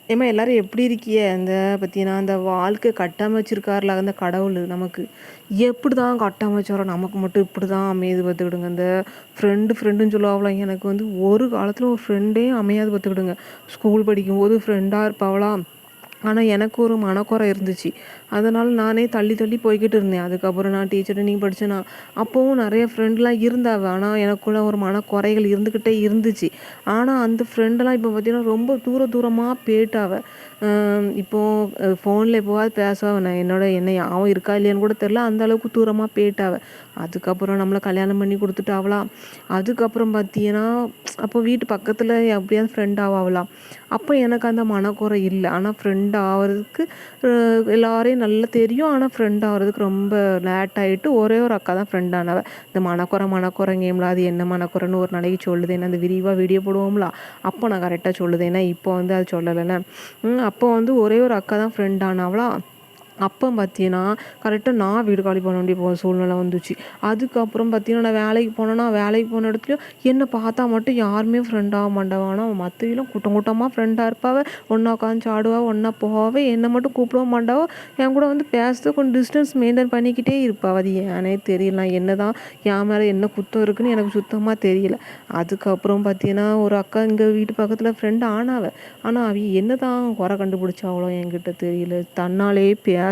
ஏம்மா எல்லாரும் எப்படி இருக்கிய? அந்த பார்த்தீங்கன்னா, அந்த வாழ்க்கை கட்டமைச்சிருக்கார்ல அந்த கடவுள் நமக்கு. எப்படி தான் கட்டமைச்சாரோ நமக்கு மட்டும் இப்படி தான் அமையுது பார்த்துக்கிடுங்க. அந்த ஃப்ரெண்டுன்னு சொல்லுவாங்களாம். எனக்கு வந்து ஒரு காலத்தில ஒரு ஃப்ரெண்டே அமையாது பார்த்துக்கிடுங்க. ஸ்கூல் படிக்கும்போது ஃப்ரெண்டா இருப்பாவளாம். ஆனா எனக்கு ஒரு மனக்குறை இருந்துச்சு. அதனால நானே தள்ளி தள்ளி போய்க்கிட்டு இருந்தேன். அதுக்கப்புறம் நான் டீச்சர் ட்ரெய்னிங் படிச்சேனா, அப்பவும் நெறைய ஃப்ரெண்ட்லாம் இருந்தாவ. ஆனா எனக்குள்ள ஒரு மனக்குறைகள் இருந்துக்கிட்டே இருந்துச்சு. ஆனா அந்த ஃப்ரெண்டெல்லாம் இப்போ பார்த்தீங்கன்னா, ரொம்ப தூரமா போயிட்டாவ. இப்போ ஃபோன்ல எப்போவாவது பேசுவாவ. நான் என்னை ஞாபகம் இருக்கா இல்லையான்னு கூட தெரியல. அந்த அளவுக்கு தூரமா போயிட்டாவ. அதுக்கப்புறம் நம்மள கல்யாணம் பண்ணி குடுத்துட்டாவளாம். அதுக்கப்புறம் பார்த்தீங்கன்னா, அப்போ வீட்டு பக்கத்துல எப்படியாவது ஃப்ரெண்ட் ஆவாவலாம். அப்போ எனக்கு அந்த மனக்குறை இல்ல. ஆனா ஃப்ரெண்ட் ஆவறதுக்கு அ எல்லாரையும் நல்லா தெரியும். ஆனா ஃப்ரெண்ட் ஆவறதுக்கு ரொம்ப லேட் ஆயிட்டு ஒரே ஒரு அக்கா தான் ஃப்ரெண்ட் ஆனவ. இந்த மனக்குறைங்கேம்ல அது என்ன மனக்குறைன்னு ஒரு நாளைக்கு சொல்லுதேன். அந்த விரிவா வீடியோ போடுவோம்ல, அப்போ நான் கரெக்ட்டா சொல்லுதேன். ஏன்னா இப்போ வந்து அது சொல்லலைல. அப்போ வந்து ஒரே ஒரு அக்கா தான் ஃப்ரெண்ட் ஆனாவளா. அப்போ பார்த்தீங்கன்னா, கரெக்ட்டா நான் வீடு காலி பண்ண வேண்டிய சூழ்நிலை வந்துச்சு. அதுக்கப்புறம் பார்த்தீங்கன்னா, நான் வேலைக்கு போனேன்னா, வேலைக்கு போன இடத்துலயும் என்ன பார்த்தா மட்டும் யாருமே ஃப்ரெண்ட் ஆக மாட்டாவ. ஆனா மத்தவங்கலாம் கூட்டம் கூட்டமா ஃப்ரெண்டா இருப்பாவ. ஒண்ணா உட்காந்து சாப்பிடுவா, ஒண்ணா போவாவ. என்ன மட்டும் கூப்பிடவும் மாட்டாவ. என் கூட வந்து பேசுறது கொஞ்சம் டிஸ்டன்ஸ் மெயின்டெயின் பண்ணிக்கிட்டே இருப்பாவ. அது ஏன்னே தெரியல. நான் என்னதான் என் மேல என்ன குத்தம் இருக்குன்னு எனக்கு சுத்தமா தெரியல. அதுக்கப்புறம் பார்த்தீங்கன்னா, ஒரு அக்கா எங்க வீட்டு பக்கத்துல ஃப்ரெண்ட் ஆனாவ. ஆனா அவிய என்னதான் குறை கண்டுபிடிச்சாவளோ என்கிட்ட தெரியல. தன்னாலேயே பேசுறதே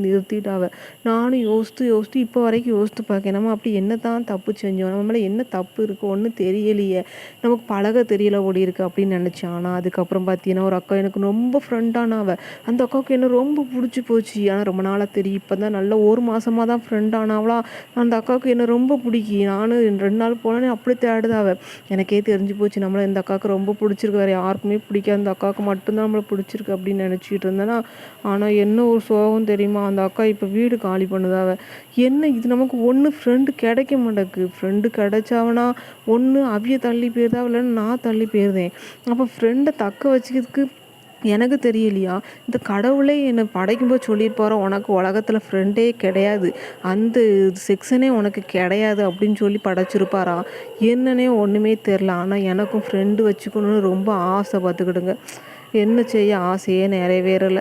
நிறுத்திட்டாவ. நானும் யோசித்து இப்போ வரைக்கும் யோசித்து பார்க்கேன். நம்ம அப்படி என்னதான் தப்பு செஞ்சோம்? நம்ம மேல என்ன தப்பு இருக்கு? ஒண்ணும் தெரியலையே! நமக்கு பழக தெரியல ஓடியிருக்கு அப்படின்னு நினைச்சேன். ஆனா அதுக்கப்புறம் பார்த்தீங்கன்னா, ஒரு அக்கா எனக்கு ரொம்ப ஃப்ரெண்டானாவ. அந்த அக்காவுக்கு என்ன ரொம்ப புடிச்சு போச்சு. ஆனா ரொம்ப நாளா தெரியும். இப்பதான் நல்ல 1 மாசமா தான் ஃப்ரெண்ட் ஆனாவளா. அந்த அக்காவுக்கு என்ன ரொம்ப பிடிக்கி. நானும் 2 நாள் போனோனே அப்படி தேடுதாவ. எனக்கே தெரிஞ்சு போச்சு நம்மள இந்த அக்காவுக்கு ரொம்ப பிடிச்சிருக்கு. வேற யாருக்குமே பிடிக்காது. இந்த அக்காவுக்கு மட்டும் தான் நம்மள பிடிச்சிருக்கு அப்படின்னு நினைச்சுக்கிட்டு இருந்தேனா, ஆனா என்ன ஒரு சோகம் தெரியுமா? அந்த அக்கா இப்ப வீடு காலி பண்ணுதாவ. என்ன இது நமக்கு ஒண்ணு ஃப்ரெண்ட் கிடைக்க மாட்டேக்கு. ஃப்ரெண்ட் கிடைச்சாவனா, ஒண்ணு அவிய தள்ளி போயிருதாவ, இல்லன்னா நான் தள்ளி போயிருதேன். அப்ப ஃப்ரெண்ட தக்க வச்சுக்கிறதுக்கு எனக்கு தெரியலையா? இந்த கடவுளே என்ன படைக்கும்போது சொல்லியிருப்பாரோ, "உனக்கு உலகத்துல ஃப்ரெண்டே கிடையாது. அந்த செக்ஷனே உனக்கு கிடையாது" அப்படின்னு சொல்லி படைச்சிருப்பாரா? என்னன்னே ஒண்ணுமே தெரியல. ஆனா எனக்கும் ஃப்ரெண்டு வச்சுக்கணும்னு ரொம்ப ஆசை பார்த்துக்கிடுங்க. என்ன செய்ய ஆசையே நிறைவேறல.